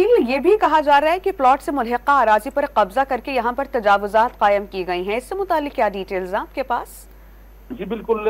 शकील, ये भी कहा जा रहा है कि प्लॉट से मुल्हिका अराजी पर कब्जा करके यहाँ पर तजावुजात कायम की गई हैं। इससे मुतालिक क्या डिटेल्स हैं आपके पास? जी बिल्कुल,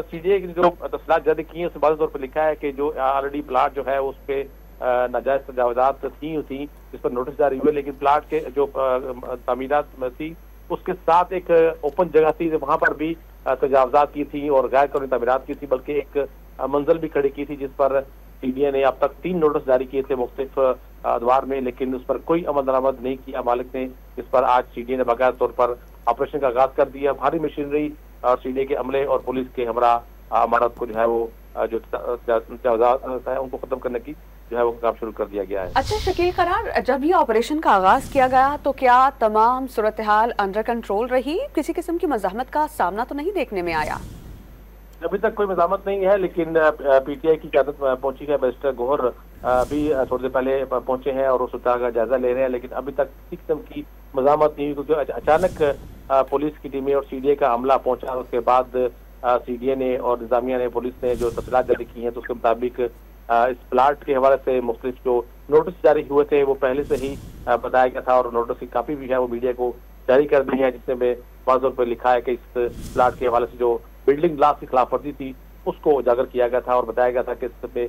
सीडीए की जो तफसीलात जारी की हैं उसमें वाज़ेह तौर पर लिखा है कि जो ऑलरेडी प्लाट जो है उस पे नाजायज तजावुजात थी जिस पर नोटिस जारी हुए, लेकिन प्लाट के जो तामीरात थी उसके साथ एक ओपन जगह थी, वहां पर भी तजावुजात की थी और गैर कानूनी तामीरात की थी, बल्कि एक मंजिल भी खड़ी की थी जिस पर सीडीए ने अब तक 3 नोटिस जारी किए थे मुख्तलिफ अदवार में, लेकिन उस पर कोई अमल दरामद नहीं किया मालिक ने। इस पर आज सीडीए ने बाकायदा तौर पर ऑपरेशन का आगाज कर दिया। भारी मशीनरी और सीडीए के अमले और पुलिस के हमरा अमानत को जो है वो जो तजावुजात है उनको खत्म करने की जो है वो काम शुरू कर दिया गया है। अच्छा शकील करार, जब ये ऑपरेशन का आगाज किया गया तो क्या तमाम सूरत हाल अंडर कंट्रोल रही? किसी किस्म की मज़ाहमत का सामना तो नहीं देखने में आया? अभी तक कोई मज़ाहमत नहीं है, लेकिन पीटीआई की क़यादत पहुंची है। बैरिस्टर गौहर भी थोड़ी देर पहले पहुंचे हैं और उस सूरत का जायजा ले रहे हैं, लेकिन अभी तक किसी किस्म की मज़ाहमत नहीं हुई, क्योंकि अचानक पुलिस की टीमें और सीडीए का हमला पहुंचा। उसके बाद सीडीए ने और इंतजामिया ने, पुलिस ने जो तफसीलात जारी की हैं तो उसके मुताबिक इस प्लाट के हवाले से मुख्तलिफ जो नोटिस जारी हुए थे वो पहले से ही बताया गया था और नोटिस की कापी भी है वो मीडिया को जारी कर दी है, जिसमें वाज़ेह तौर पर लिखा है कि इस प्लाट के हवाले से जो बिल्डिंग लॉस की खिलाफ वर्जी थी उसको उजागर किया गया था और बताया गया था कि इस पे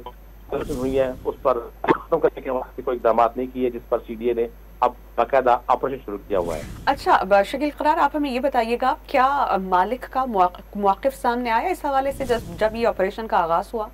करप्शन हुई है, उस पर खत्म करने के हवाले से कोई इकदाम नहीं किए, जिस पर सीडीए ने अब बाकायदा ऑपरेशन शुरू किया हुआ है। अच्छा शकील करार, आप हमें ये बताइएगा, क्या मालिक का मौक़िफ़ सामने आया इस हवाले से जब ये ऑपरेशन का आगाज हुआ?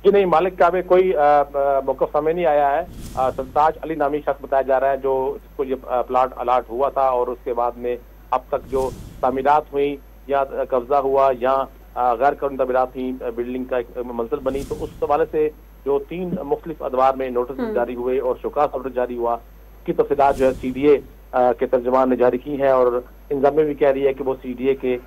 जी नहीं, मालिक का भी कोई मौक़िफ़ सामने नहीं आया है। सरताज अली नामी शख्स बताया जा रहा है जो जिसको ये प्लाट अलाट हुआ था और उसके बाद में अब तक जो तामीरात हुई या कब्जा हुआ या गैर कानूनी तामीरात हुई, बिल्डिंग का एक मंजिल बनी, तो उस हवाले से जो 3 मुख्तलिफ अदवार में नोटिस जारी हुए और शोकास ऑर्डर जारी हुआ की तफसीलात जो है सीडीए के तर्जुमान ने जारी की है और इंतजामिया भी कह रही है कि वो सीडीए के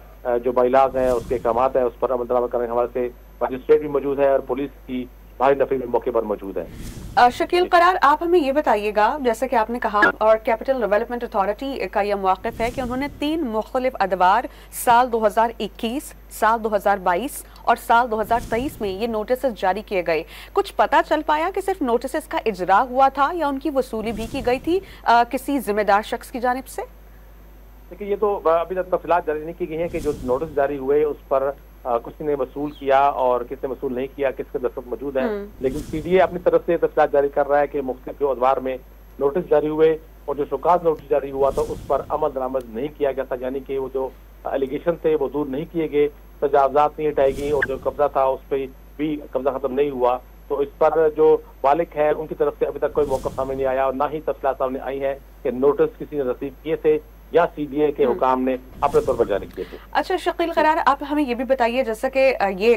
जो बाइलाज हैं उसके अहकामात हैं उस पर अमल दरामद करने के हवाले से मजिस्ट्रेट भी मौजूद है और पुलिस की भारी नफरी भी मौके पर मौजूद है। शकील करार, आप हमें ये बताइएगा, जैसे कि आपने कहा और कैपिटल डेवलपमेंट अथॉरिटी का यह मौक़िफ़ है कि उन्होंने 3 मुख्तलिफ अदवार साल 2021, साल 2022 और साल 2023 में ये नोटिस जारी किए गए। कुछ पता चल पाया कि सिर्फ नोटिस का इजरा हुआ था या उनकी वसूली भी की गई थी किसी जिम्मेदार शख्स की जानिब से? देखिए, ये तो अभी तक तफसीलात जारी नहीं की गई है कि जो नोटिस जारी हुए उस पर किसी ने वसूल किया और किसने वसूल नहीं किया, किसके दस्तखत मौजूद है, लेकिन सीडीए अपनी तरफ से तफसीलात जारी कर रहा है कि मुख्तलिफ जो अदवार में नोटिस जारी हुए और जो शोकास नोटिस जारी हुआ था उस पर अमल दरामद नहीं किया गया था, यानी कि वो जो एलिगेशन थे वो दूर नहीं किए गए, तजावुजात नहीं हटाई गई और जो कब्जा था उस पर भी कब्जा खत्म नहीं हुआ। तो इस पर जो मालिक है उनकी तरफ से अभी तक कोई मौक़िफ़ सामने नहीं आया और ना ही तफसीलात सामने आई है कि नोटिस किसी ने रसीव किए थे या सीडीए के हुकाम ने अपने तौर पर जारी किए थे। अच्छा शकील करार, आप हमें ये भी बताइए, जैसा कि ये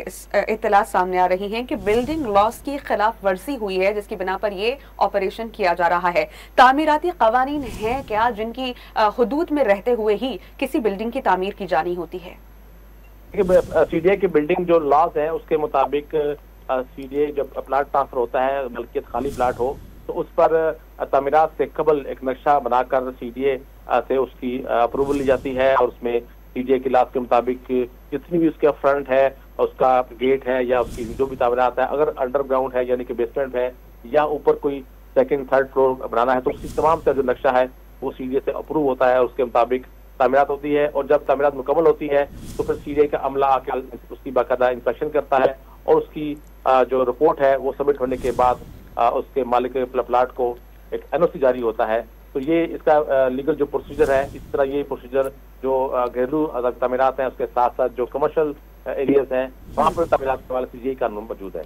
इत्तला सामने आ रही हैं कि बिल्डिंग लॉस की खिलाफ वर्जी हुई है जिसकी बिना पर ये ऑपरेशन किया जा रहा है। तामीराती कवानीन हैं क्या जिनकी हुदूद में रहते हुए ही किसी बिल्डिंग की तामीर की जानी होती है? सीडीए की बिल्डिंग जो लॉस है उसके मुताबिक सीडीए जब प्लाट ट्रांसफर होता है, बल्कि खाली प्लाट हो, तो उस पर तामीरात से कबल एक नक्शा बनाकर सीडीए से उसकी अप्रूवल ली जाती है और उसमें सीडीए की लास्ट के मुताबिक जितनी भी उसका फ्रंट है, उसका गेट है या उसकी जो भी तामीरात है, अगर अंडरग्राउंड है यानी कि बेसमेंट है या ऊपर कोई 2nd 3rd फ्लोर बनाना है तो उसकी तमाम जो नक्शा है वो सीडीए से अप्रूव होता है, उसके मुताबिक तामीरात होती है और जब तामीरात मुकम्मल होती है तो फिर सीडीए का अमला आके उसकी बाकायदा इंस्पेक्शन करता है और उसकी जो रिपोर्ट है वो सबमिट होने के बाद उसके मालिक प्लाट को एक एनओसी जारी होता है। तो ये इसका लीगल जो प्रोसीजर है, इस तरह ये प्रोसीजर जो घरेलू तामीरात हैं उसके साथ साथ जो कमर्शियल एरियाज हैं वहाँ पर तामीरात के हवाले से यही कानून मौजूद है।